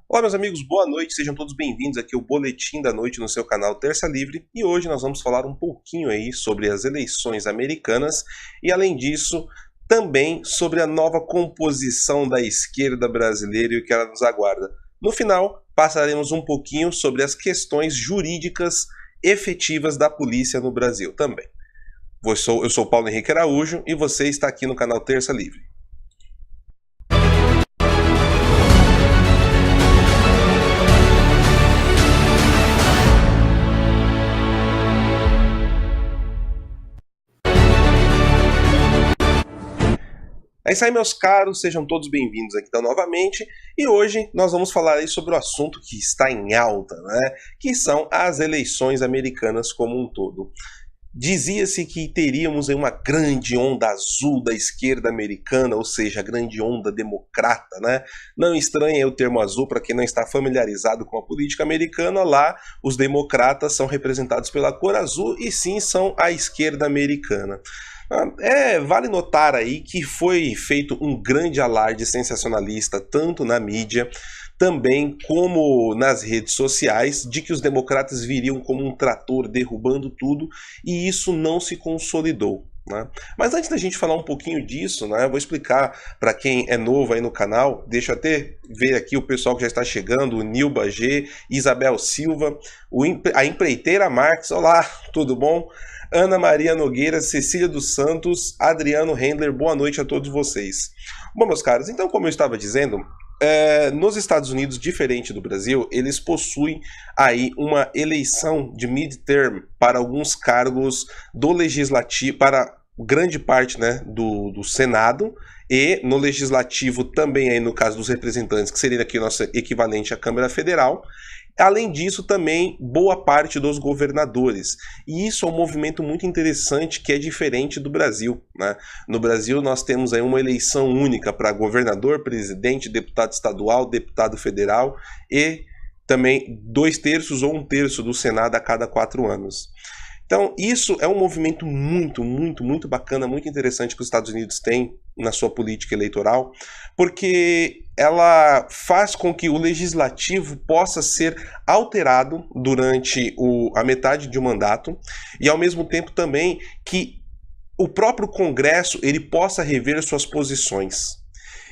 Olá, meus amigos, boa noite, sejam todos bem-vindos aqui ao Boletim da Noite no seu canal Terça Livre, e hoje nós vamos falar um pouquinho aí sobre as eleições americanas e, além disso, também sobre a nova composição da esquerda brasileira e o que ela nos aguarda. No final, passaremos um pouquinho sobre as questões jurídicas efetivas da polícia no Brasil também. Eu sou Paulo Henrique Araújo e você está aqui no canal Terça Livre. É isso aí, meus caros, sejam todos bem-vindos aqui então novamente, e hoje nós vamos falar aí sobre o assunto que está em alta, né? Que são as eleições americanas como um todo. Dizia-se que teríamos aí uma grande onda azul da esquerda americana, ou seja, a grande onda democrata, né? Não estranhe o termo azul para quem não está familiarizado com a política americana. Lá, os democratas são representados pela cor azul e sim são a esquerda americana. Vale notar aí que foi feito um grande alarde sensacionalista, tanto na mídia, também como nas redes sociais, de que os democratas viriam como um trator derrubando tudo, e isso não se consolidou, né? Mas antes da gente falar um pouquinho disso, né, eu vou explicar para quem é novo aí no canal. Deixa eu até ver aqui o pessoal que já está chegando: o Nilba G, Isabel Silva, a Empreiteira Marques, olá, tudo bom? Ana Maria Nogueira, Cecília dos Santos, Adriano Rendler, boa noite a todos vocês. Bom, meus caros, então, como eu estava dizendo, nos Estados Unidos, diferente do Brasil, eles possuem aí uma eleição de midterm para alguns cargos do legislativo, para grande parte, né, do Senado, e no legislativo também, aí no caso dos representantes, que seria aqui o nosso equivalente à Câmara Federal. Além disso, também boa parte dos governadores. E isso é um movimento muito interessante que é diferente do Brasil, né? No Brasil, nós temos aí uma eleição única para governador, presidente, deputado estadual, deputado federal e também 2/3 ou 1/3 do Senado a cada 4 anos. Então, isso é um movimento muito bacana, muito interessante que os Estados Unidos têm na sua política eleitoral, porque ela faz com que o legislativo possa ser alterado durante a metade de um mandato, e ao mesmo tempo também que o próprio Congresso ele possa rever suas posições.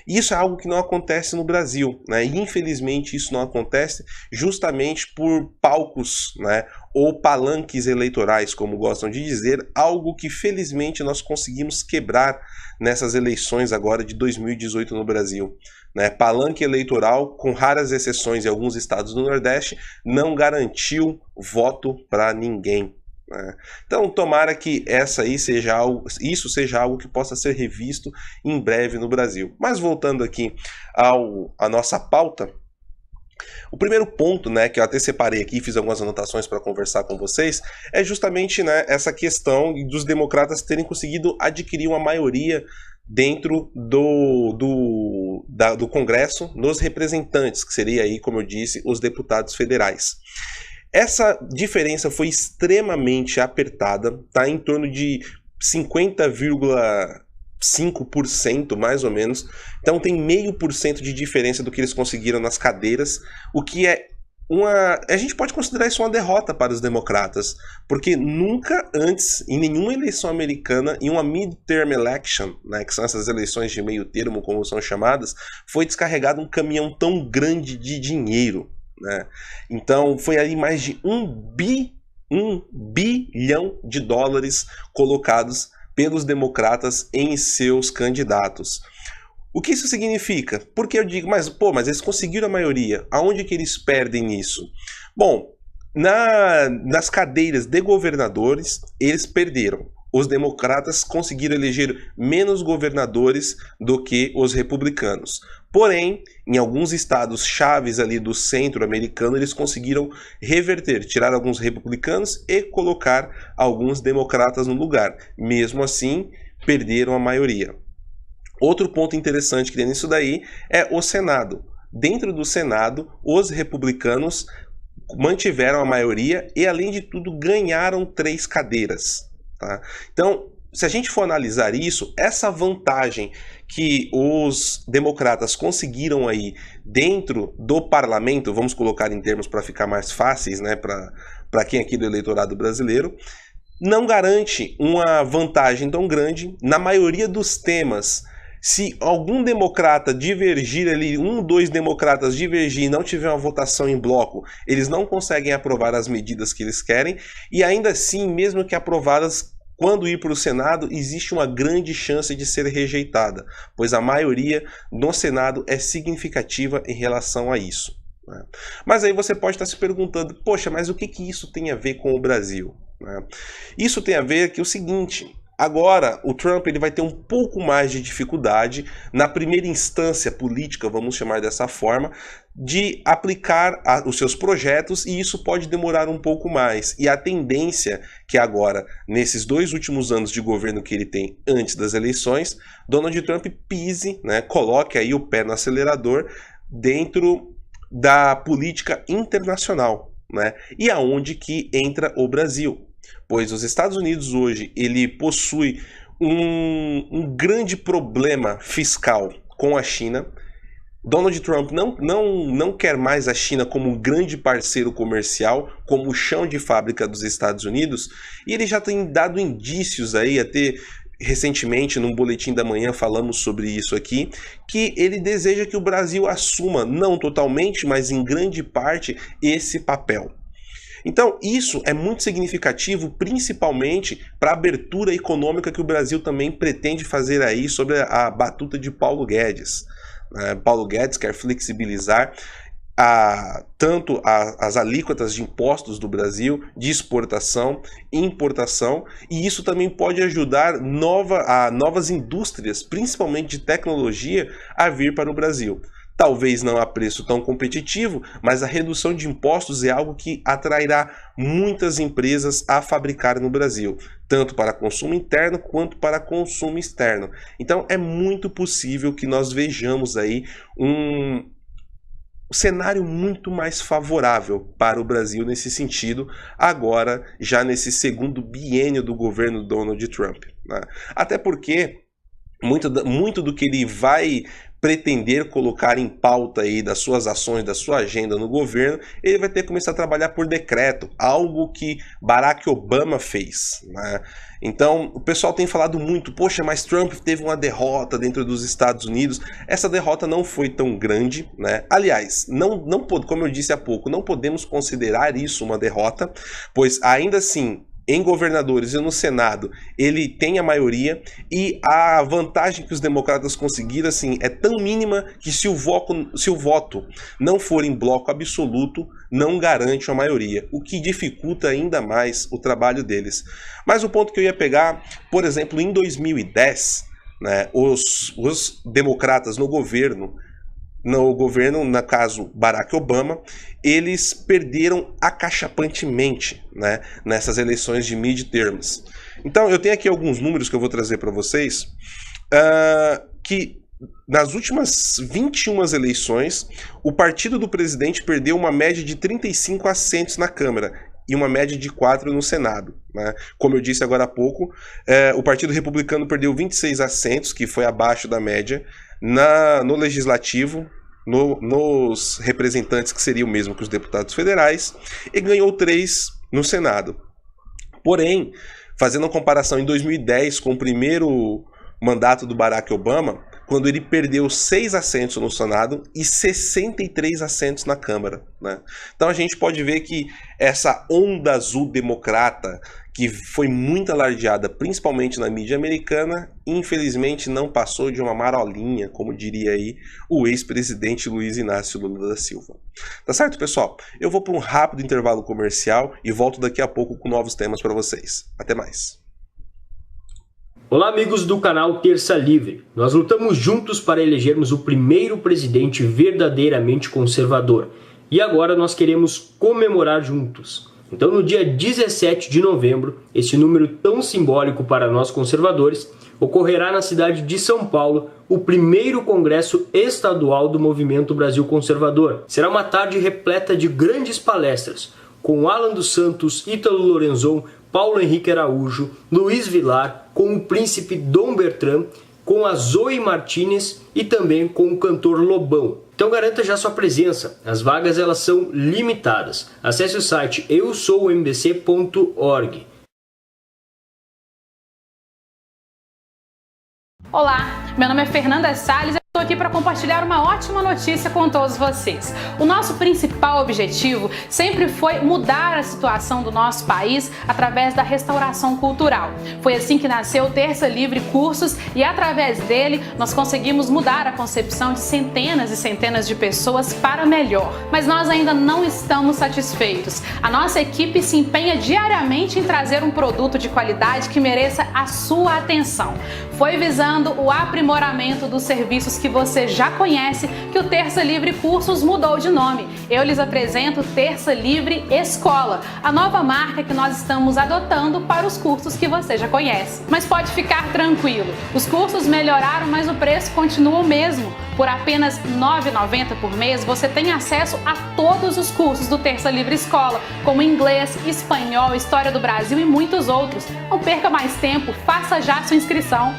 Isso é algo que não acontece no Brasil, né? E infelizmente isso não acontece justamente por palcos, né, ou palanques eleitorais, como gostam de dizer, algo que felizmente nós conseguimos quebrar nessas eleições agora de 2018 no Brasil, né? Palanque eleitoral, com raras exceções em alguns estados do Nordeste, não garantiu voto para ninguém. Então, tomara que isso seja algo que possa ser revisto em breve no Brasil. Mas voltando aqui à nossa pauta, o primeiro ponto, né, que eu até separei aqui e fiz algumas anotações para conversar com vocês, é justamente, né, essa questão dos democratas terem conseguido adquirir uma maioria dentro do Congresso, nos representantes, que seria aí, como eu disse, os deputados federais. Essa diferença foi extremamente apertada, tá em torno de 50,5% mais ou menos. Então tem 0,5% de diferença do que eles conseguiram nas cadeiras, o que é a gente pode considerar isso uma derrota para os democratas, porque nunca antes, em nenhuma eleição americana, em uma midterm election, né, que são essas eleições de meio termo, como são chamadas, foi descarregado um caminhão tão grande de dinheiro, né? Então foi ali mais de $1 bilhão colocados pelos democratas em seus candidatos. O que isso significa? Porque eu digo, mas eles conseguiram a maioria. Aonde que eles perdem nisso? Bom, nas cadeiras de governadores, eles perderam. Os democratas conseguiram eleger menos governadores do que os republicanos. Porém, em alguns estados chaves ali do centro americano, eles conseguiram reverter, tirar alguns republicanos e colocar alguns democratas no lugar. Mesmo assim, perderam a maioria. Outro ponto interessante que tem nisso daí é o Senado. Dentro do Senado, os republicanos mantiveram a maioria e, além de tudo, ganharam 3 cadeiras. Tá? Então, se a gente for analisar isso, essa vantagem que os democratas conseguiram aí dentro do parlamento, vamos colocar em termos para ficar mais fáceis, né, para quem aqui do eleitorado brasileiro, não garante uma vantagem tão grande na maioria dos temas. Se algum democrata divergir ali, dois democratas divergir e não tiver uma votação em bloco, eles não conseguem aprovar as medidas que eles querem, e ainda assim, mesmo que aprovadas, quando ir para o Senado, existe uma grande chance de ser rejeitada, pois a maioria no Senado é significativa em relação a isso. Mas aí você pode estar se perguntando, poxa, mas o que isso tem a ver com o Brasil? Isso tem a ver que o seguinte: agora o Trump ele vai ter um pouco mais de dificuldade na primeira instância política, vamos chamar dessa forma, de aplicar os seus projetos, e isso pode demorar um pouco mais. E a tendência que agora, nesses 2 últimos anos de governo que ele tem antes das eleições, Donald Trump pise, coloque aí o pé no acelerador dentro da política internacional, E aonde que entra o Brasil? Pois os Estados Unidos hoje, ele possui um grande problema fiscal com a China. Donald Trump não quer mais a China como um grande parceiro comercial, como o chão de fábrica dos Estados Unidos, e ele já tem dado indícios aí, até recentemente num boletim da manhã falamos sobre isso aqui, que ele deseja que o Brasil assuma, não totalmente, mas em grande parte, esse papel. Então, isso é muito significativo, principalmente para a abertura econômica que o Brasil também pretende fazer aí sobre a batuta de Paulo Guedes. Paulo Guedes quer flexibilizar tanto as alíquotas de impostos do Brasil, de exportação e importação, e isso também pode ajudar novas indústrias, principalmente de tecnologia, a vir para o Brasil. Talvez não a preço tão competitivo, mas a redução de impostos é algo que atrairá muitas empresas a fabricar no Brasil, tanto para consumo interno quanto para consumo externo. Então é muito possível que nós vejamos aí um cenário muito mais favorável para o Brasil nesse sentido, agora já nesse segundo biênio do governo Donald Trump. Até porque muito do que ele vai pretender colocar em pauta aí das suas ações, da sua agenda no governo, ele vai ter que começar a trabalhar por decreto, algo que Barack Obama fez. Então, o pessoal tem falado muito, poxa, mas Trump teve uma derrota dentro dos Estados Unidos. Essa derrota não foi tão grande, Aliás, como eu disse há pouco, não podemos considerar isso uma derrota, pois ainda assim, em governadores e no Senado, ele tem a maioria, e a vantagem que os democratas conseguiram assim, é tão mínima que se o voto não for em bloco absoluto, não garante a maioria, o que dificulta ainda mais o trabalho deles. Mas o ponto que eu ia pegar, por exemplo, em 2010, os democratas no governo, no caso Barack Obama, eles perderam acachapantemente, nessas eleições de midterms. Então eu tenho aqui alguns números que eu vou trazer para vocês, que nas últimas 21 eleições, o partido do presidente perdeu uma média de 35 assentos na Câmara e uma média de 4 no Senado. Como eu disse agora há pouco, o Partido Republicano perdeu 26 assentos, que foi abaixo da média, no Legislativo, nos representantes, que seria o mesmo que os deputados federais, e ganhou 3 no Senado. Porém, fazendo uma comparação em 2010 com o primeiro mandato do Barack Obama, quando ele perdeu 6 assentos no Senado e 63 assentos na Câmara. Então a gente pode ver que essa onda azul democrata, que foi muito alardeada, principalmente na mídia americana, infelizmente não passou de uma marolinha, como diria aí o ex-presidente Luiz Inácio Lula da Silva. Tá certo, pessoal? Eu vou para um rápido intervalo comercial e volto daqui a pouco com novos temas para vocês. Até mais. Olá, amigos do canal Terça Livre. Nós lutamos juntos para elegermos o primeiro presidente verdadeiramente conservador. E agora nós queremos comemorar juntos. Então, no dia 17 de novembro, esse número tão simbólico para nós conservadores, ocorrerá na cidade de São Paulo o primeiro congresso estadual do Movimento Brasil Conservador. Será uma tarde repleta de grandes palestras, com Alan dos Santos, Ítalo Lorenzon, Paulo Henrique Araújo, Luiz Vilar, com o príncipe Dom Bertrand, com a Zoe Martinez e também com o cantor Lobão. Então garanta já sua presença, as vagas elas são limitadas. Acesse o site eusoumbc.org. Olá, meu nome é Fernanda Salles. Estou aqui para compartilhar uma ótima notícia com todos vocês. O nosso principal objetivo sempre foi mudar a situação do nosso país através da restauração cultural. Foi assim que nasceu o Terça Livre Cursos e através dele nós conseguimos mudar a concepção de centenas e centenas de pessoas para melhor. Mas nós ainda não estamos satisfeitos. A nossa equipe se empenha diariamente em trazer um produto de qualidade que mereça a sua atenção. Foi visando o aprimoramento dos serviços que você já conhece que o Terça Livre Cursos mudou de nome. Eu lhes apresento Terça Livre Escola, a nova marca que nós estamos adotando para os cursos que você já conhece. Mas pode ficar tranquilo, os cursos melhoraram, mas o preço continua o mesmo. Por apenas R$ 9,90 por mês, você tem acesso a todos os cursos do Terça Livre Escola, como inglês, espanhol, história do Brasil e muitos outros. Não perca mais tempo, faça já sua inscrição.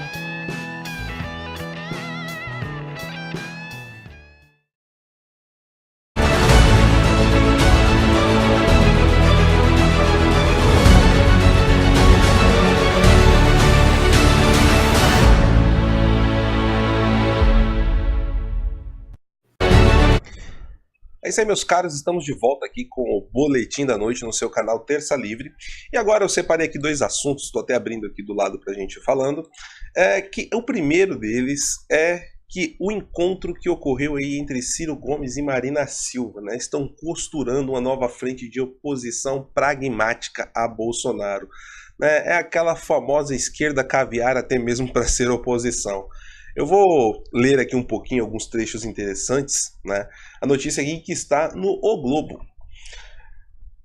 É isso aí, meus caros, estamos de volta aqui com o Boletim da Noite no seu canal Terça Livre. E agora eu separei aqui dois assuntos, estou até abrindo aqui do lado para a gente falando. Que o primeiro deles é que o encontro que ocorreu aí entre Ciro Gomes e Marina Silva, né, estão costurando uma nova frente de oposição pragmática a Bolsonaro. É aquela famosa esquerda caviar até mesmo para ser oposição. Eu vou ler aqui um pouquinho alguns trechos interessantes, né? A notícia aqui que está no O Globo.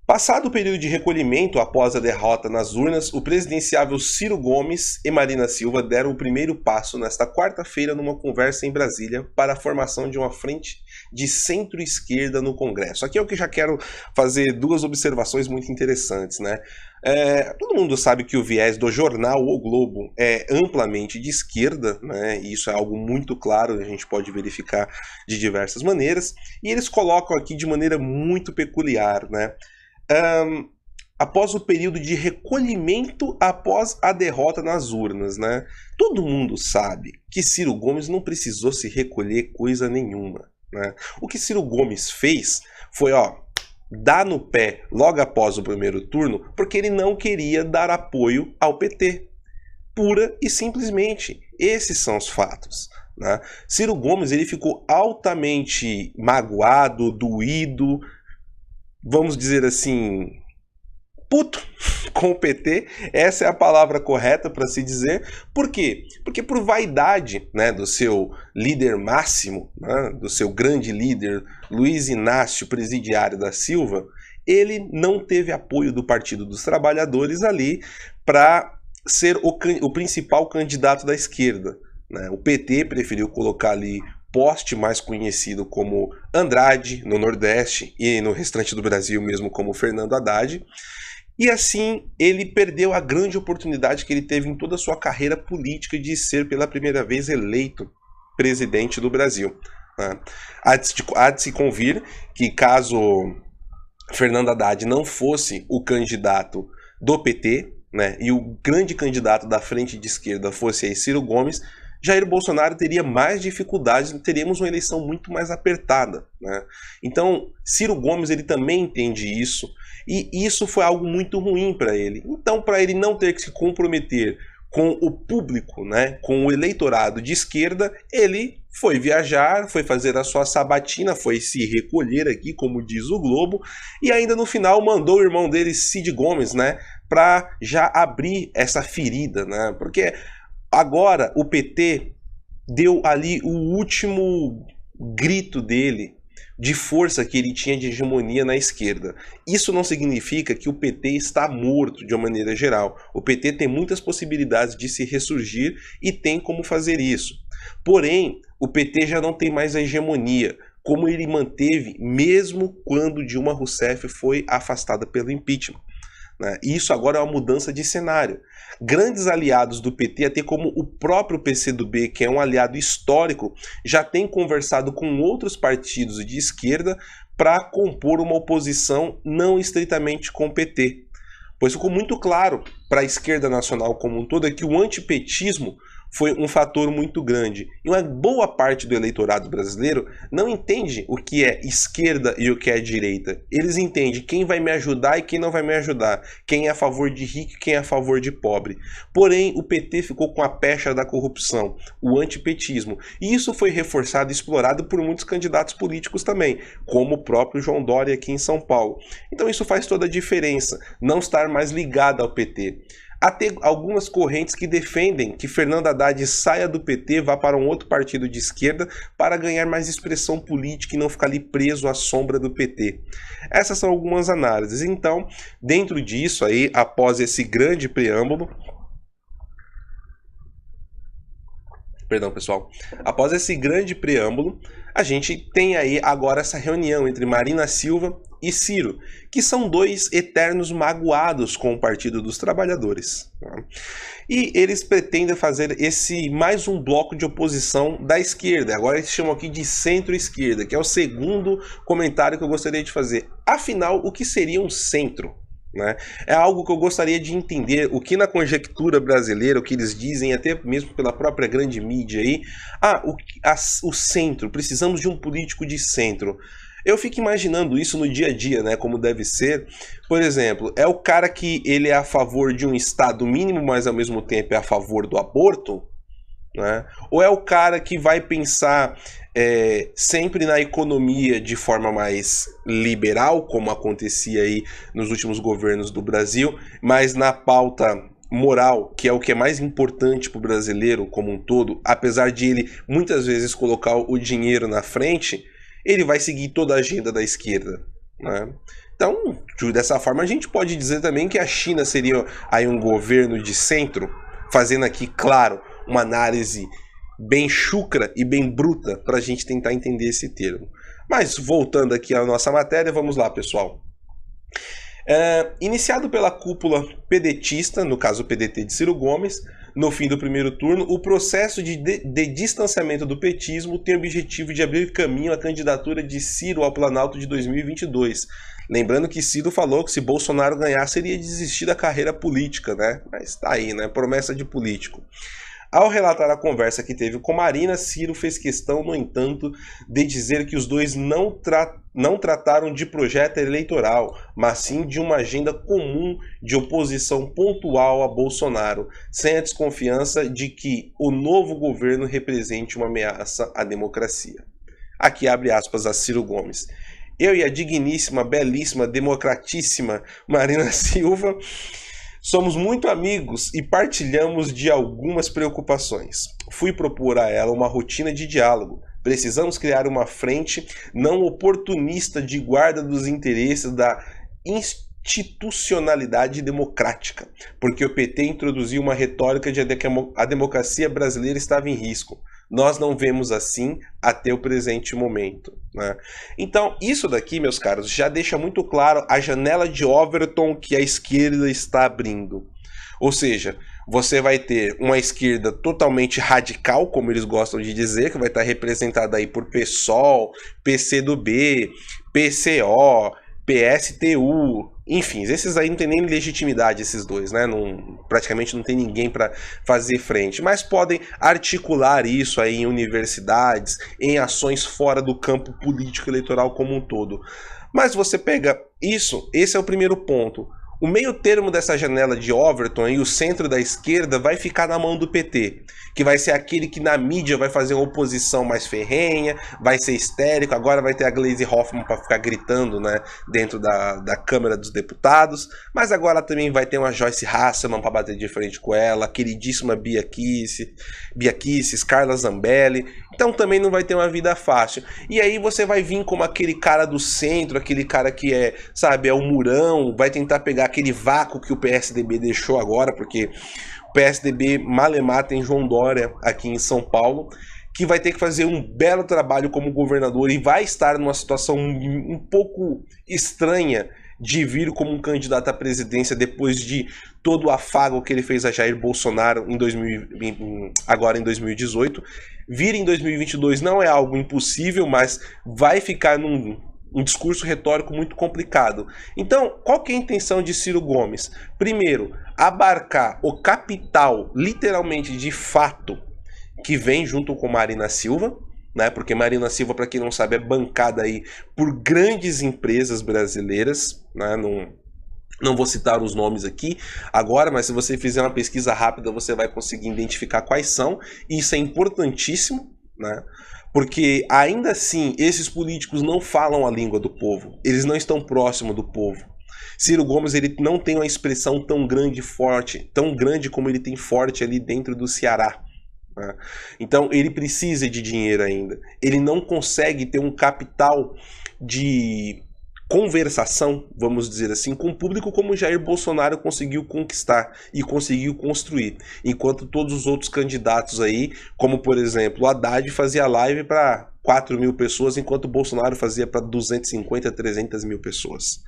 Passado o período de recolhimento após a derrota nas urnas, o presidenciável Ciro Gomes e Marina Silva deram o primeiro passo nesta quarta-feira numa conversa em Brasília para a formação de uma frente de centro-esquerda no Congresso. Aqui é o que eu já quero fazer duas observações muito interessantes, né? Todo mundo sabe que o viés do jornal O Globo é amplamente de esquerda, né? E isso é algo muito claro, a gente pode verificar de diversas maneiras, e eles colocam aqui de maneira muito peculiar, né? Após o período de recolhimento após a derrota nas urnas, né? Todo mundo sabe que Ciro Gomes não precisou se recolher coisa nenhuma, né? O que Ciro Gomes fez foi, dar no pé logo após o primeiro turno, porque ele não queria dar apoio ao PT. Pura e simplesmente. Esses são os fatos, né? Ciro Gomes ele ficou altamente magoado, doído, vamos dizer assim, puto com o PT, essa é a palavra correta para se dizer. Por quê? Porque por vaidade, né, do seu líder máximo, né, do seu grande líder, Luiz Inácio Presidiário da Silva, ele não teve apoio do Partido dos Trabalhadores ali para ser o principal candidato da esquerda, né? O PT preferiu colocar ali Poste, mais conhecido como Andrade no Nordeste e no restante do Brasil mesmo como Fernando Haddad. E assim ele perdeu a grande oportunidade que ele teve em toda a sua carreira política de ser pela primeira vez eleito presidente do Brasil, né? Há de se convir que caso Fernando Haddad não fosse o candidato do PT, né, e o grande candidato da frente de esquerda fosse aí Ciro Gomes, Jair Bolsonaro teria mais dificuldades, teríamos uma eleição muito mais apertada, né? Então, Ciro Gomes ele também entende isso, e isso foi algo muito ruim para ele. Então, para ele não ter que se comprometer com o público, né, com o eleitorado de esquerda, ele foi viajar, foi fazer a sua sabatina, foi se recolher aqui, como diz o Globo, e ainda no final mandou o irmão dele, Cid Gomes, né, para já abrir essa ferida, né? Porque agora o PT deu ali o último grito dele de força que ele tinha de hegemonia na esquerda. Isso não significa que o PT está morto de uma maneira geral. O PT tem muitas possibilidades de se ressurgir e tem como fazer isso. Porém, o PT já não tem mais a hegemonia, como ele manteve mesmo quando Dilma Rousseff foi afastada pelo impeachment, né? E isso agora é uma mudança de cenário. Grandes aliados do PT, até como o próprio PCdoB, que é um aliado histórico, já tem conversado com outros partidos de esquerda para compor uma oposição não estritamente com o PT. Pois ficou muito claro para a esquerda nacional como um todo é que o antipetismo foi um fator muito grande. E uma boa parte do eleitorado brasileiro não entende o que é esquerda e o que é direita. Eles entendem quem vai me ajudar e quem não vai me ajudar. Quem é a favor de rico e quem é a favor de pobre. Porém, o PT ficou com a pecha da corrupção, o antipetismo. E isso foi reforçado e explorado por muitos candidatos políticos também, como o próprio João Dória aqui em São Paulo. Então isso faz toda a diferença, não estar mais ligado ao PT. Há algumas correntes que defendem que Fernando Haddad saia do PT, vá para um outro partido de esquerda para ganhar mais expressão política e não ficar ali preso à sombra do PT. Essas são algumas análises. Então, dentro disso aí, após esse grande preâmbulo, após esse grande preâmbulo, a gente tem aí agora essa reunião entre Marina Silva e Ciro, que são dois eternos magoados com o Partido dos Trabalhadores. E eles pretendem fazer mais um bloco de oposição da esquerda. Agora eles chamam aqui de centro-esquerda, que é o segundo comentário que eu gostaria de fazer. Afinal, o que seria um centro? Né? É algo que eu gostaria de entender, o que na conjectura brasileira, o que eles dizem, até mesmo pela própria grande mídia aí, o centro, precisamos de um político de centro. Eu fico imaginando isso no dia a dia, né, como deve ser. Por exemplo, é o cara que ele é a favor de um Estado mínimo, mas ao mesmo tempo é a favor do aborto? Né? Ou é o cara que vai pensar sempre na economia de forma mais liberal, como acontecia aí nos últimos governos do Brasil, mas na pauta moral, que é o que é mais importante para o brasileiro como um todo, apesar de ele muitas vezes colocar o dinheiro na frente, ele vai seguir toda a agenda da esquerda, né? Então, dessa forma, a gente pode dizer também que a China seria aí um governo de centro, fazendo aqui, claro, uma análise bem chucra e bem bruta para a gente tentar entender esse termo. Mas, voltando aqui à nossa matéria, vamos lá, pessoal. Iniciado pela cúpula pedetista, no caso o PDT de Ciro Gomes, no fim do primeiro turno, o processo de distanciamento do petismo tem o objetivo de abrir caminho à candidatura de Ciro ao Planalto de 2022. Lembrando que Ciro falou que se Bolsonaro ganhar seria desistir da carreira política, né? Mas tá aí, né? Promessa de político. Ao relatar a conversa que teve com Marina, Ciro fez questão, no entanto, de dizer que os dois não trataram de projeto eleitoral, mas sim de uma agenda comum de oposição pontual a Bolsonaro, sem a desconfiança de que o novo governo represente uma ameaça à democracia. Aqui abre aspas a Ciro Gomes. Eu e a digníssima, belíssima, democratíssima Marina Silva somos muito amigos e partilhamos de algumas preocupações. Fui propor a ela uma rotina de diálogo. Precisamos criar uma frente não oportunista de guarda dos interesses da institucionalidade democrática, porque o PT introduziu uma retórica de que a democracia brasileira estava em risco. Nós não vemos assim até o presente momento, né? Então, isso daqui, meus caros, já deixa muito claro a janela de Overton que a esquerda está abrindo. Ou seja, você vai ter uma esquerda totalmente radical, como eles gostam de dizer, que vai estar representada aí por PSOL, PCdoB, PCO, PSTU, enfim, esses aí não tem nem legitimidade, esses dois, né? Praticamente não tem ninguém para fazer frente, mas podem articular isso aí em universidades, em ações fora do campo político eleitoral como um todo. Mas você pega isso, esse é o primeiro ponto. O meio termo dessa janela de Overton e o centro da esquerda vai ficar na mão do PT, que vai ser aquele que na mídia vai fazer uma oposição mais ferrenha, vai ser histérico, agora vai ter a Gleisi Hoffmann para ficar gritando, né, dentro da Câmara dos Deputados, mas agora também vai ter uma Joyce Hasselmann para bater de frente com ela, a queridíssima Bia Kicis, Carla Zambelli, então também não vai ter uma vida fácil. E aí você vai vir como aquele cara do centro, aquele cara que é, sabe, é o murão, vai tentar pegar aquele vácuo que o PSDB deixou agora, porque o PSDB malemar tem João Dória aqui em São Paulo, que vai ter que fazer um belo trabalho como governador e vai estar numa situação um pouco estranha de vir como um candidato à presidência depois de todo o afago que ele fez a Jair Bolsonaro agora em 2018. Vir em 2022 não é algo impossível, mas vai ficar um discurso retórico muito complicado. Então, qual que é a intenção de Ciro Gomes? Primeiro, abarcar o capital, literalmente de fato, que vem junto com Marina Silva, né? Porque Marina Silva, para quem não sabe, é bancada aí por grandes empresas brasileiras, né? Não vou citar os nomes aqui agora, mas se você fizer uma pesquisa rápida, você vai conseguir identificar quais são, e isso é importantíssimo, né? Porque ainda assim, esses políticos não falam a língua do povo, eles não estão próximos do povo. Ciro Gomes, ele não tem uma expressão tão grande e forte, tão grande como ele tem forte ali dentro do Ceará. Né? Então ele precisa de dinheiro ainda, ele não consegue ter um capital de conversação, vamos dizer assim, com o público como Jair Bolsonaro conseguiu conquistar e conseguiu construir, enquanto todos os outros candidatos aí, como por exemplo o Haddad, fazia live para 4 mil pessoas, enquanto o Bolsonaro fazia para 250, 300 mil pessoas.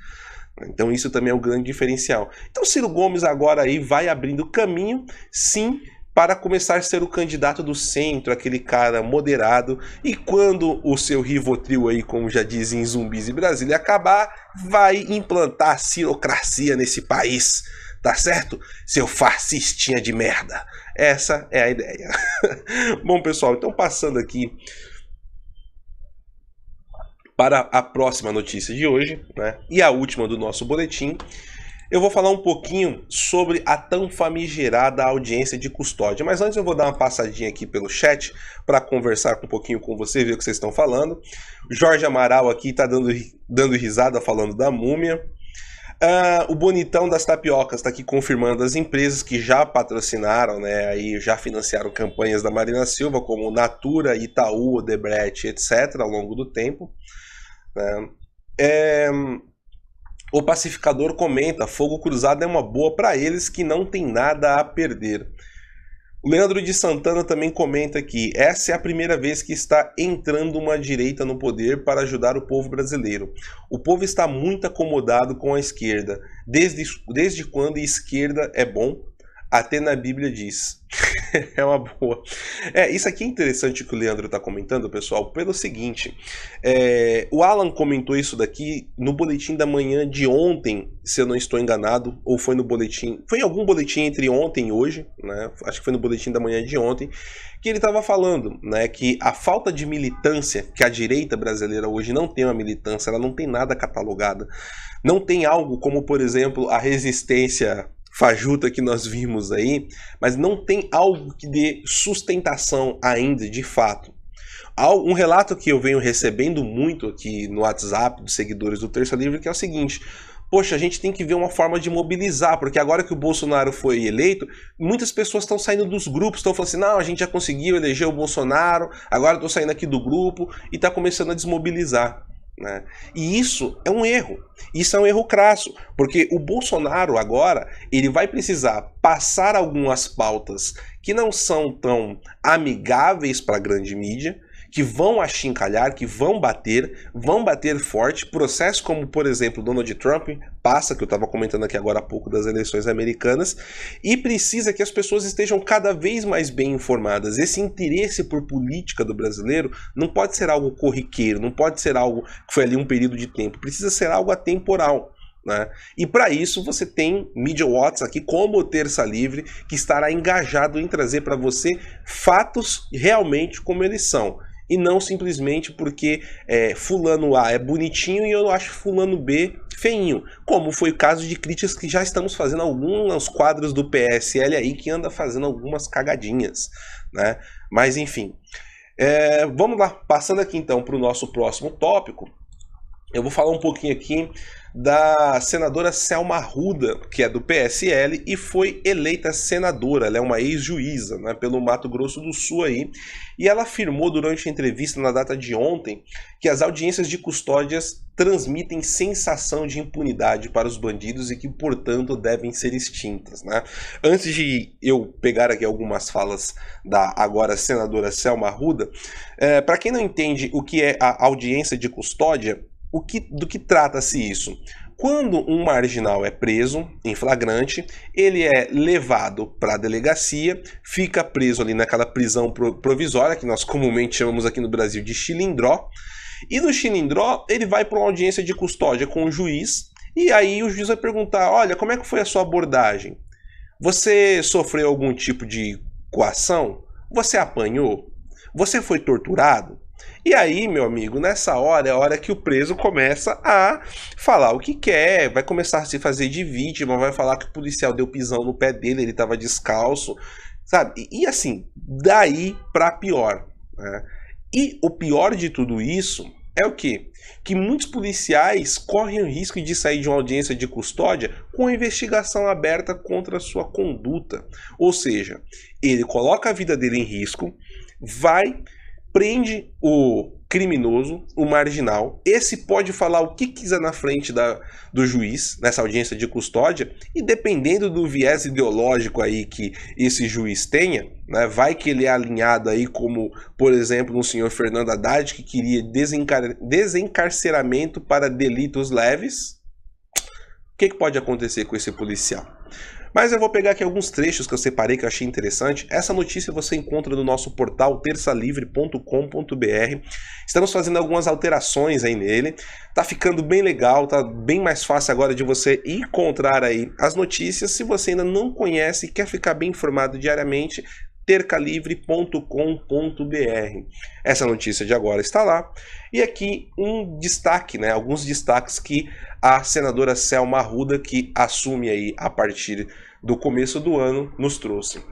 Então isso também é um grande diferencial. Então Ciro Gomes agora aí vai abrindo caminho, sim, para começar a ser o candidato do centro, aquele cara moderado, e quando o seu Rivotril aí, como já dizem Zumbis e Brasília, acabar, vai implantar a cirocracia nesse país, tá certo? Seu fascistinha de merda. Essa é a ideia. Bom, pessoal, então passando aqui para a próxima notícia de hoje, né, e a última do nosso boletim, eu vou falar um pouquinho sobre a tão famigerada audiência de custódia. Mas antes eu vou dar uma passadinha aqui pelo chat para conversar um pouquinho com você, ver o que vocês estão falando. Jorge Amaral aqui está dando risada falando da múmia. O Bonitão das Tapiocas está aqui confirmando as empresas que já patrocinaram, né, aí já financiaram campanhas da Marina Silva, como Natura, Itaú, Odebrecht, etc., ao longo do tempo. O Pacificador comenta: fogo cruzado é uma boa para eles que não tem nada a perder. O Leandro de Santana também comenta que essa é a primeira vez que está entrando uma direita no poder para ajudar o povo brasileiro. O povo está muito acomodado com a esquerda. Desde quando esquerda é bom? Até na Bíblia diz. É uma boa. Isso aqui é interessante que o Leandro está comentando, pessoal, pelo seguinte. O Alan comentou isso daqui no boletim da manhã de ontem, se eu não estou enganado, ou foi no boletim... Foi em algum boletim entre ontem e hoje, né? Acho que foi no boletim da manhã de ontem, que ele estava falando, né, que a falta de militância, que a direita brasileira hoje não tem uma militância, ela não tem nada catalogada. Não tem algo como, por exemplo, a resistência fajuta que nós vimos aí, mas não tem algo que dê sustentação ainda, de fato. Um relato que eu venho recebendo muito aqui no WhatsApp dos seguidores do Terça Livre, que é o seguinte: poxa, a gente tem que ver uma forma de mobilizar, porque agora que o Bolsonaro foi eleito, muitas pessoas estão saindo dos grupos, estão falando assim: não, a gente já conseguiu eleger o Bolsonaro, agora eu estou saindo aqui do grupo, e está começando a desmobilizar. Né? E isso é um erro, isso é um erro crasso, porque o Bolsonaro agora ele vai precisar passar algumas pautas que não são tão amigáveis para a grande mídia, que vão achincalhar, que vão bater forte. Processos como, por exemplo, Donald Trump passa, que eu estava comentando aqui agora há pouco das eleições americanas, e precisa que as pessoas estejam cada vez mais bem informadas. Esse interesse por política do brasileiro não pode ser algo corriqueiro, não pode ser algo que foi ali um período de tempo, precisa ser algo atemporal. Né? E para isso você tem Media Watts aqui como o Terça Livre, que estará engajado em trazer para você fatos realmente como eles são. E não simplesmente porque fulano A é bonitinho e eu acho fulano B feinho. Como foi o caso de críticas que já estamos fazendo alguns quadros do PSL aí que anda fazendo algumas cagadinhas. Né? Mas enfim. Vamos lá, passando aqui então para o nosso próximo tópico. Eu vou falar um pouquinho aqui da senadora Selma Arruda, que é do PSL e foi eleita senadora. Ela é uma ex-juíza, né, pelo Mato Grosso do Sul aí, e ela afirmou durante a entrevista na data de ontem que as audiências de custódias transmitem sensação de impunidade para os bandidos e que, portanto, devem ser extintas. Né? Antes de eu pegar aqui algumas falas da agora senadora Selma Arruda, para quem não entende o que é a audiência de custódia, do que trata-se isso? Quando um marginal é preso em flagrante, ele é levado para a delegacia, fica preso ali naquela prisão provisória, que nós comumente chamamos aqui no Brasil de chilindró, e no chilindró ele vai para uma audiência de custódia com o juiz, e aí o juiz vai perguntar, olha, como é que foi a sua abordagem? Você sofreu algum tipo de coação? Você apanhou? Você foi torturado? E aí, meu amigo, nessa hora é a hora que o preso começa a falar o que quer, vai começar a se fazer de vítima, vai falar que o policial deu pisão no pé dele, ele estava descalço, sabe? E assim, daí para pior, né? E o pior de tudo isso é o quê? Que muitos policiais correm o risco de sair de uma audiência de custódia com a investigação aberta contra a sua conduta. Ou seja, ele coloca a vida dele em risco, prende o criminoso, o marginal. Esse pode falar o que quiser na frente do juiz, nessa audiência de custódia, e dependendo do viés ideológico aí que esse juiz tenha, né, vai que ele é alinhado aí como, por exemplo, o senhor Fernando Haddad, que queria desencarceramento para delitos leves. O que pode acontecer com esse policial? Mas eu vou pegar aqui alguns trechos que eu separei que eu achei interessante. Essa notícia você encontra no nosso portal terçalivre.com.br. Estamos fazendo algumas alterações aí nele. Tá ficando bem legal, tá bem mais fácil agora de você encontrar aí as notícias. Se você ainda não conhece e quer ficar bem informado diariamente, tercalivre.com.br. Essa notícia de agora está lá. E aqui um destaque, né, alguns destaques que a senadora Selma Arruda, que assume aí a partir do começo do ano, nos trouxe.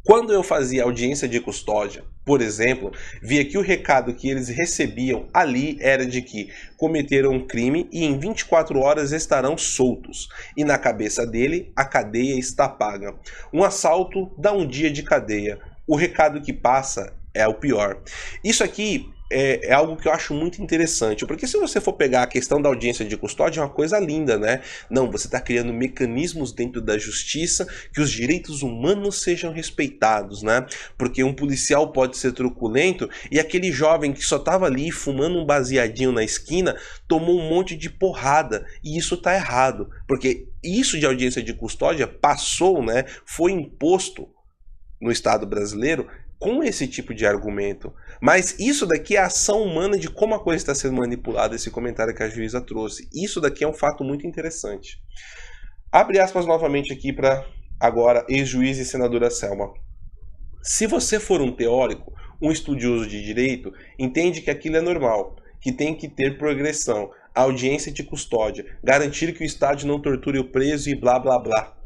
Quando eu fazia audiência de custódia, por exemplo, via que o recado que eles recebiam ali era de que cometeram um crime e em 24 horas estarão soltos. E na cabeça dele, a cadeia está paga. Um assalto dá um dia de cadeia. O recado que passa é o pior. Isso aqui é algo que eu acho muito interessante, porque se você for pegar a questão da audiência de custódia, é uma coisa linda, né? Não, você está criando mecanismos dentro da justiça que os direitos humanos sejam respeitados, né? Porque um policial pode ser truculento e aquele jovem que só estava ali fumando um baseadinho na esquina tomou um monte de porrada, e isso está errado, porque isso de audiência de custódia passou, né? Foi imposto no Estado brasileiro com esse tipo de argumento. Mas isso daqui é a ação humana de como a coisa está sendo manipulada, esse comentário que a juíza trouxe. Isso daqui é um fato muito interessante. Abre aspas novamente aqui para agora ex-juiz e senadora Selma. Se você for um teórico, um estudioso de direito, entende que aquilo é normal, que tem que ter progressão, audiência de custódia, garantir que o Estado não torture o preso e blá blá blá.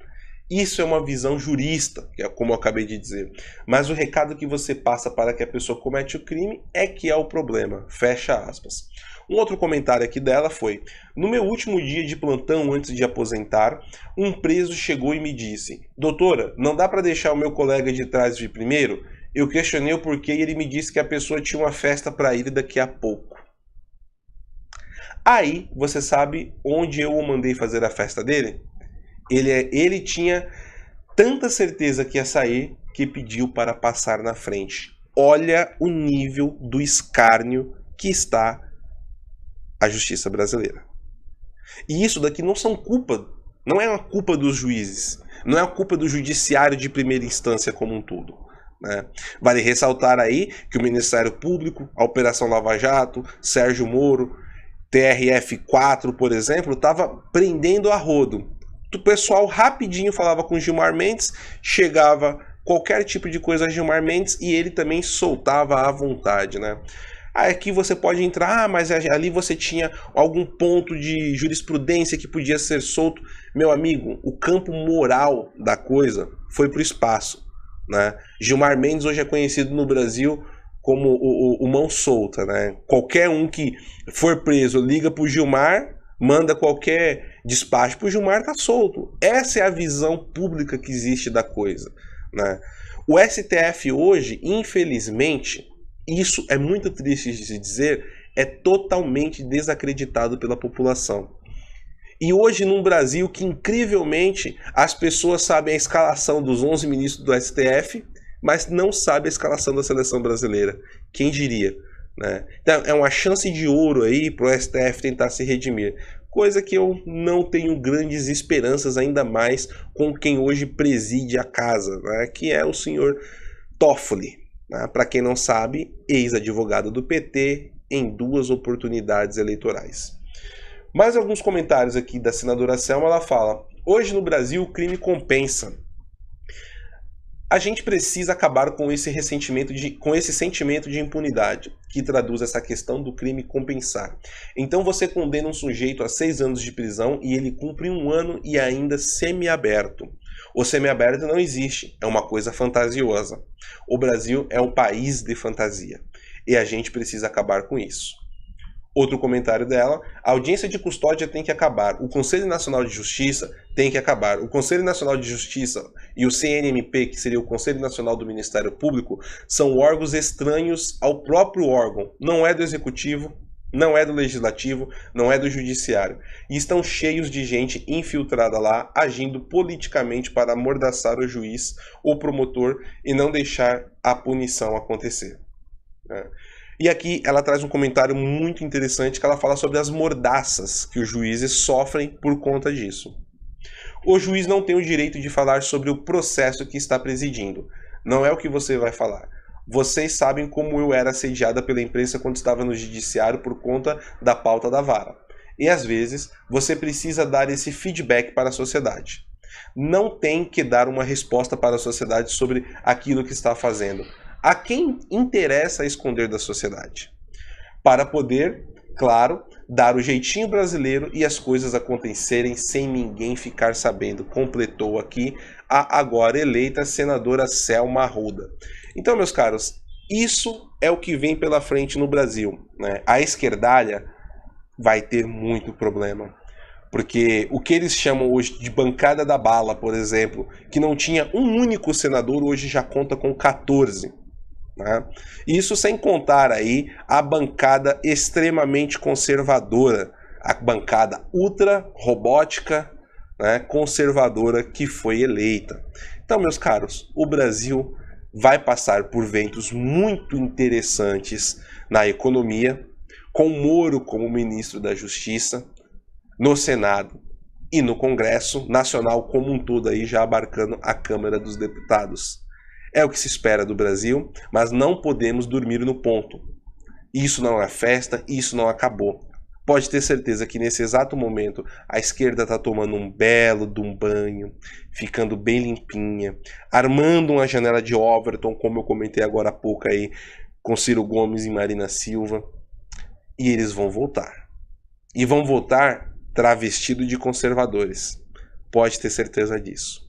Isso é uma visão jurista, que é como eu acabei de dizer. Mas o recado que você passa para que a pessoa comete o crime é que é o problema. Fecha aspas. Um outro comentário aqui dela foi: no meu último dia de plantão antes de aposentar, um preso chegou e me disse: doutora, não dá para deixar o meu colega de trás vir primeiro? Eu questionei o porquê e ele me disse que a pessoa tinha uma festa para ir daqui a pouco. Aí, você sabe onde eu o mandei fazer a festa dele? Ele tinha tanta certeza que ia sair que pediu para passar na frente. Olha o nível do escárnio que está a justiça brasileira. E isso daqui não é uma culpa dos juízes, não é uma culpa do judiciário de primeira instância como um todo, né? Vale ressaltar aí que o Ministério Público, a Operação Lava Jato, Sérgio Moro, TRF4, por exemplo, estava prendendo a rodo. O pessoal rapidinho falava com Gilmar Mendes, chegava qualquer tipo de coisa a Gilmar Mendes e ele também soltava à vontade, né? Aí aqui você pode entrar, mas ali você tinha algum ponto de jurisprudência que podia ser solto. Meu amigo, o campo moral da coisa foi para o espaço, né? Gilmar Mendes hoje é conhecido no Brasil como o mão solta, né? Qualquer um que for preso liga pro Gilmar, manda qualquer despacho pro Gilmar, tá solto. Essa é a visão pública que existe da coisa, né? O STF hoje, infelizmente, isso é muito triste de se dizer, é totalmente desacreditado pela população. E hoje num Brasil que incrivelmente as pessoas sabem a escalação dos 11 ministros do STF, mas não sabem a escalação da seleção brasileira. Quem diria, né? Então é uma chance de ouro aí para o STF tentar se redimir. coisa que eu não tenho grandes esperanças, ainda mais com quem hoje preside a casa, né, que é o senhor Toffoli, né, para quem não sabe, ex-advogado do PT em 2 oportunidades eleitorais. Mais alguns comentários aqui da senadora Selma, ela fala: hoje no Brasil o crime compensa. A gente precisa acabar com esse sentimento de impunidade, que traduz essa questão do crime compensar. Então você condena um sujeito a 6 anos de prisão e ele cumpre 1 ano e ainda semiaberto. O semiaberto não existe, é uma coisa fantasiosa. O Brasil é um país de fantasia e a gente precisa acabar com isso. Outro comentário dela: a audiência de custódia tem que acabar, o Conselho Nacional de Justiça tem que acabar. O Conselho Nacional de Justiça e o CNMP, que seria o Conselho Nacional do Ministério Público, são órgãos estranhos ao próprio órgão. Não é do Executivo, não é do Legislativo, não é do Judiciário. E estão cheios de gente infiltrada lá, agindo politicamente para amordaçar o juiz ou promotor e não deixar a punição acontecer. E aqui ela traz um comentário muito interessante, que ela fala sobre as mordaças que os juízes sofrem por conta disso. O juiz não tem o direito de falar sobre o processo que está presidindo. Não é o que você vai falar. Vocês sabem como eu era assediada pela imprensa quando estava no judiciário por conta da pauta da vara. E às vezes você precisa dar esse feedback para a sociedade. Não tem que dar uma resposta para a sociedade sobre aquilo que está fazendo. A quem interessa esconder da sociedade? Para poder, claro, dar o jeitinho brasileiro e as coisas acontecerem sem ninguém ficar sabendo, completou aqui a agora eleita senadora Selma Arruda. Então, meus caros, isso é o que vem pela frente no Brasil, né? A esquerdalha vai ter muito problema. Porque o que eles chamam hoje de bancada da bala, por exemplo, que não tinha um único senador, hoje já conta com 14. Né? Isso sem contar aí a bancada extremamente conservadora, a bancada ultra robótica, né, conservadora que foi eleita. Então, meus caros, o Brasil vai passar por ventos muito interessantes na economia, com Moro como ministro da Justiça, no Senado e no Congresso Nacional como um todo, aí já abarcando a Câmara dos Deputados. É o que se espera do Brasil, mas não podemos dormir no ponto. Isso não é festa, isso não acabou. Pode ter certeza que nesse exato momento a esquerda está tomando um belo de um banho, ficando bem limpinha, armando uma janela de Overton, como eu comentei agora há pouco aí, com Ciro Gomes e Marina Silva, e eles vão voltar. E vão voltar travestido de conservadores. Pode ter certeza disso.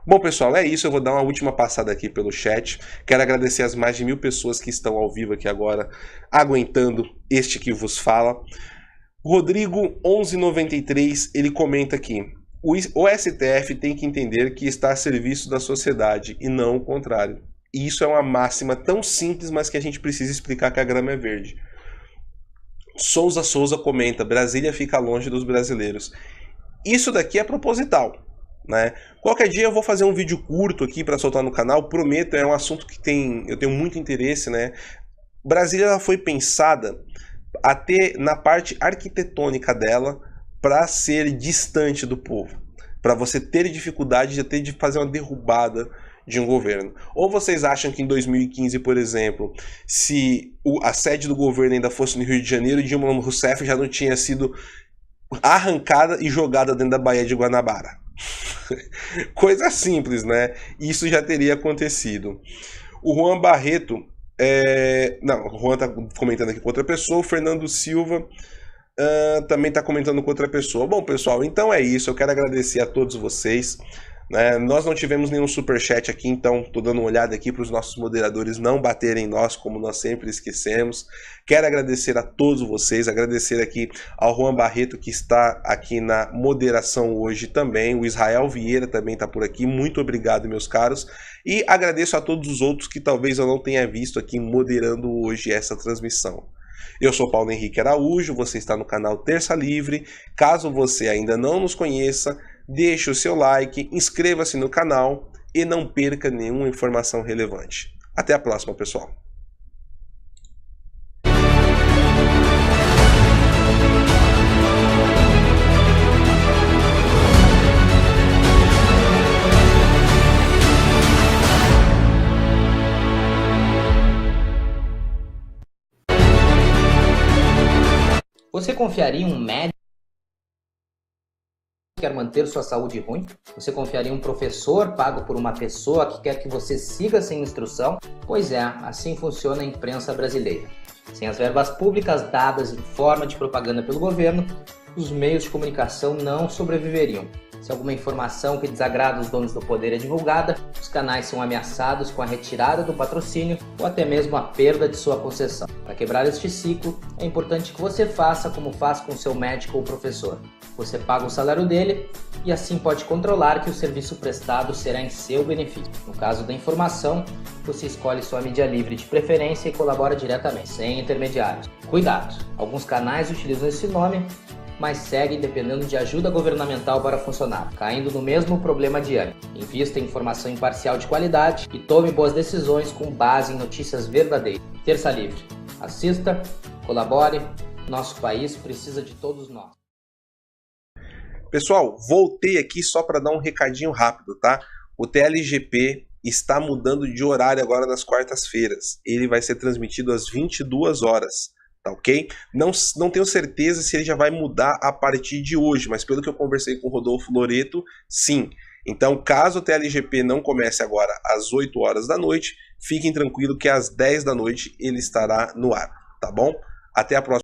Bom, pessoal, é isso. Eu vou dar uma última passada aqui pelo chat. Quero agradecer as mais de 1000 pessoas que estão ao vivo aqui agora, aguentando este que vos fala. Rodrigo 1193, ele comenta aqui: o STF tem que entender que está a serviço da sociedade e não o contrário. E isso é uma máxima tão simples, mas que a gente precisa explicar que a grama é verde. Souza comenta: Brasília fica longe dos brasileiros. Isso daqui é proposital, né? Qualquer dia eu vou fazer um vídeo curto aqui para soltar no canal, prometo, é um assunto que eu tenho muito interesse, né? Brasília ela foi pensada até na parte arquitetônica dela para ser distante do povo, para você ter dificuldade de ter de fazer uma derrubada de um governo. Ou vocês acham que em 2015, por exemplo, se a sede do governo ainda fosse no Rio de Janeiro, Dilma Rousseff já não tinha sido arrancada e jogada dentro da Baía de Guanabara? Coisa simples, né? Isso já teria acontecido. O Juan Barreto, o Juan tá comentando aqui com outra pessoa. O Fernando Silva também tá comentando com outra pessoa. Bom, pessoal, então é isso. Eu quero agradecer a todos vocês. Nós não tivemos nenhum superchat aqui, então estou dando uma olhada aqui para os nossos moderadores não baterem em nós, como nós sempre esquecemos. Quero agradecer a todos vocês, agradecer aqui ao Juan Barreto, que está aqui na moderação hoje também. O Israel Vieira também está por aqui. Muito obrigado, meus caros. E agradeço a todos os outros que talvez eu não tenha visto aqui moderando hoje essa transmissão. Eu sou Paulo Henrique Araújo, você está no canal Terça Livre. Caso você ainda não nos conheça, deixe o seu like, inscreva-se no canal e não perca nenhuma informação relevante. Até a próxima, pessoal. confiaria em um médico que quer manter sua saúde ruim? Você confiaria em um professor pago por uma pessoa que quer que você siga sem instrução? Pois é, assim funciona a imprensa brasileira. Sem as verbas públicas dadas em forma de propaganda pelo governo, os meios de comunicação não sobreviveriam. Se alguma informação que desagrada os donos do poder é divulgada, os canais são ameaçados com a retirada do patrocínio ou até mesmo a perda de sua concessão. Para quebrar este ciclo, é importante que você faça como faz com seu médico ou professor. Você paga o salário dele e assim pode controlar que o serviço prestado será em seu benefício. No caso da informação, você escolhe sua mídia livre de preferência e colabora diretamente, sem intermediários. Cuidado! Alguns canais utilizam esse nome, mas seguem dependendo de ajuda governamental para funcionar, caindo no mesmo problema diário. Invista em informação imparcial de qualidade e tome boas decisões com base em notícias verdadeiras. Terça Livre. Assista, colabore, nosso país precisa de todos nós. Pessoal, voltei aqui só para dar um recadinho rápido, tá? O TLGP está mudando de horário agora nas quartas-feiras. Ele vai ser transmitido às 22 horas. Tá ok? Não tenho certeza se ele já vai mudar a partir de hoje, mas pelo que eu conversei com o Rodolfo Loreto, sim. Então, caso o TLGP não comece agora às 8 horas da noite, fiquem tranquilos que às 10 da noite ele estará no ar, tá bom? Até a próxima.